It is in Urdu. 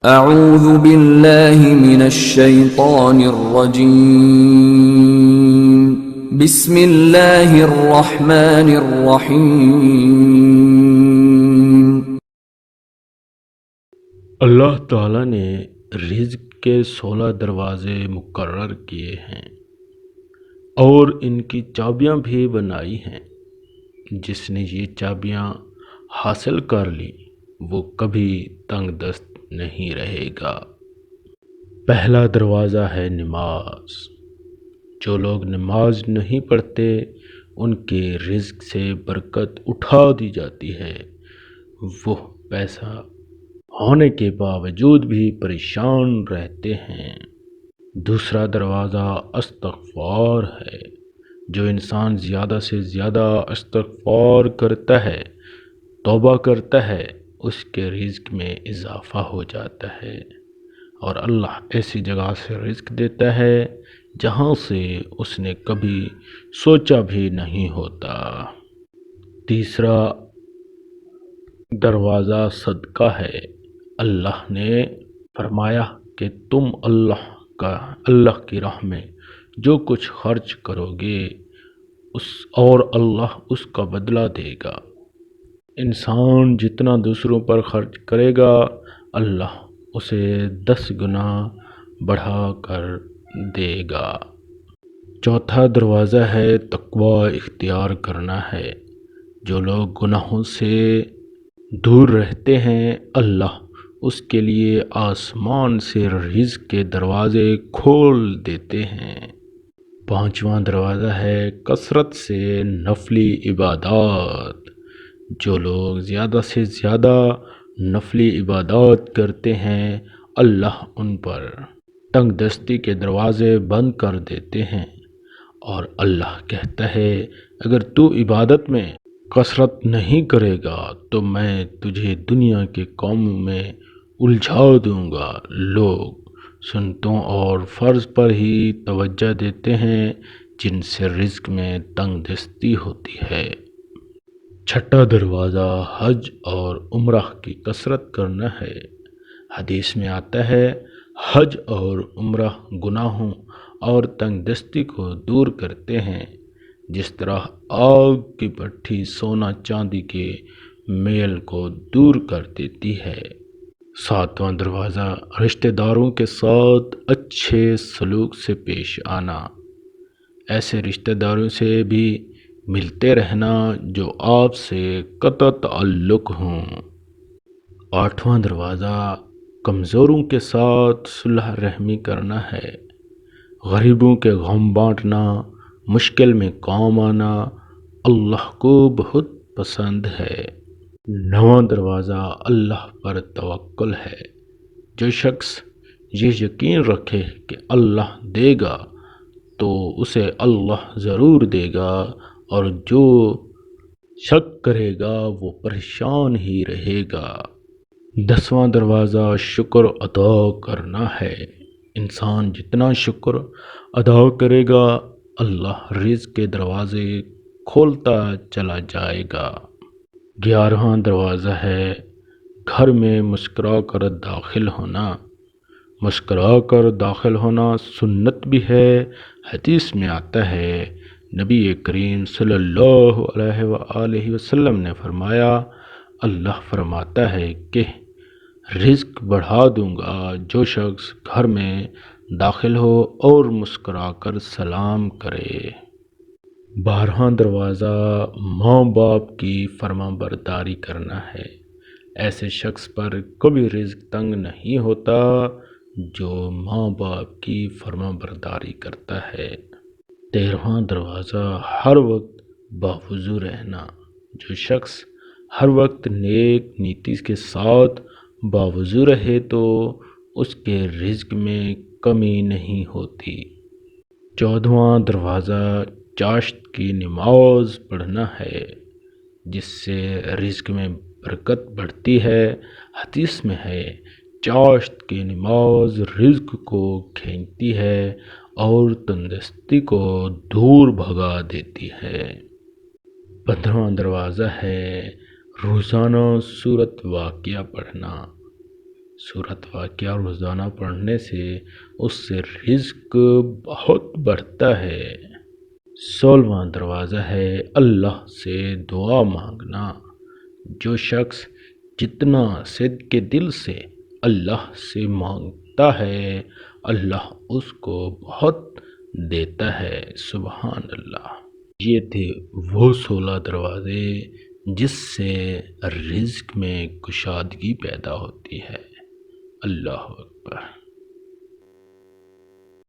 اعوذ باللہ من الشیطان الرجیم بسم اللہ الرحمن الرحیم۔ اللہ تعالیٰ نے رزق کے 16 دروازے مقرر کیے ہیں اور ان کی چابیاں بھی بنائی ہیں۔ جس نے یہ چابیاں حاصل کر لی وہ کبھی تنگ دست نہیں رہے گا۔ پہلا دروازہ ہے نماز۔ جو لوگ نماز نہیں پڑھتے ان کے رزق سے برکت اٹھا دی جاتی ہے، وہ پیسہ ہونے کے باوجود بھی پریشان رہتے ہیں۔ دوسرا دروازہ استغفار ہے۔ جو انسان زیادہ سے زیادہ استغفار کرتا ہے، توبہ کرتا ہے، اس کے رزق میں اضافہ ہو جاتا ہے اور اللہ ایسی جگہ سے رزق دیتا ہے جہاں سے اس نے کبھی سوچا بھی نہیں ہوتا۔ تیسرا دروازہ صدقہ ہے۔ اللہ نے فرمایا کہ تم اللہ کی راہ میں جو کچھ خرچ کرو گے اور اللہ اس کا بدلہ دے گا۔ انسان جتنا دوسروں پر خرچ کرے گا اللہ اسے 10 گنا بڑھا کر دے گا۔ چوتھا دروازہ ہے تقوی اختیار کرنا ہے۔ جو لوگ گناہوں سے دور رہتے ہیں اللہ اس کے لیے آسمان سے رزق کے دروازے کھول دیتے ہیں۔ پانچواں دروازہ ہے کثرت سے نفلی عبادات۔ جو لوگ زیادہ سے زیادہ نفلی عبادات کرتے ہیں اللہ ان پر تنگ دستی کے دروازے بند کر دیتے ہیں، اور اللہ کہتا ہے اگر تو عبادت میں کثرت نہیں کرے گا تو میں تجھے دنیا کے کاموں میں الجھا دوں گا۔ لوگ سنتوں اور فرض پر ہی توجہ دیتے ہیں جن سے رزق میں تنگ دستی ہوتی ہے۔ چھٹا دروازہ حج اور عمرہ کی کثرت کرنا ہے۔ حدیث میں آتا ہے حج اور عمرہ گناہوں اور تنگ دستی کو دور کرتے ہیں جس طرح آگ کی بھٹی سونا چاندی کے میل کو دور کر دیتی ہے۔ ساتواں دروازہ رشتہ داروں کے ساتھ اچھے سلوک سے پیش آنا۔ ایسے رشتہ داروں سے بھی ملتے رہنا جو آپ سے قطع تعلق ہوں۔ آٹھواں دروازہ کمزوروں کے ساتھ صلح رحمی کرنا ہے۔ غریبوں کے غم بانٹنا، مشکل میں کام آنا اللہ کو بہت پسند ہے۔ نواں دروازہ اللہ پر توکل ہے۔ جو شخص یہ یقین رکھے کہ اللہ دے گا تو اسے اللہ ضرور دے گا، اور جو شک کرے گا وہ پریشان ہی رہے گا۔ 10واں دروازہ شکر ادا کرنا ہے۔ انسان جتنا شکر ادا کرے گا اللہ رزق کے دروازے کھولتا چلا جائے گا۔ 11واں دروازہ ہے گھر میں مسکرا کر داخل ہونا۔ مسکرا کر داخل ہونا سنت بھی ہے۔ حدیث میں آتا ہے نبی کریم صلی اللہ علیہ وآلہ وسلم نے فرمایا اللہ فرماتا ہے کہ رزق بڑھا دوں گا جو شخص گھر میں داخل ہو اور مسکرا کر سلام کرے۔ 12واں دروازہ ماں باپ کی فرما برداری کرنا ہے۔ ایسے شخص پر کبھی رزق تنگ نہیں ہوتا جو ماں باپ کی فرما برداری کرتا ہے۔ 13واں دروازہ ہر وقت باوضو رہنا۔ جو شخص ہر وقت نیک نیتی کے ساتھ باوضو رہے تو اس کے رزق میں کمی نہیں ہوتی۔ 14واں دروازہ چاشت کی نماز پڑھنا ہے جس سے رزق میں برکت بڑھتی ہے۔ حدیث میں ہے چاشت کی نماز رزق کو کھینچتی ہے اور تندرستی کو دور بھگا دیتی ہے۔ 15واں دروازہ ہے روزانہ سورت واقعہ پڑھنا۔ صورت واقعہ روزانہ پڑھنے سے اس سے رزق بہت بڑھتا ہے۔ 16واں دروازہ ہے اللہ سے دعا مانگنا۔ جو شخص جتنا صدق کے دل سے اللہ سے مانگتا ہے اللہ اس کو بہت دیتا ہے۔ سبحان اللہ۔ یہ تھے وہ 16 دروازے جس سے رزق میں کشادگی پیدا ہوتی ہے۔ اللہ اکبر۔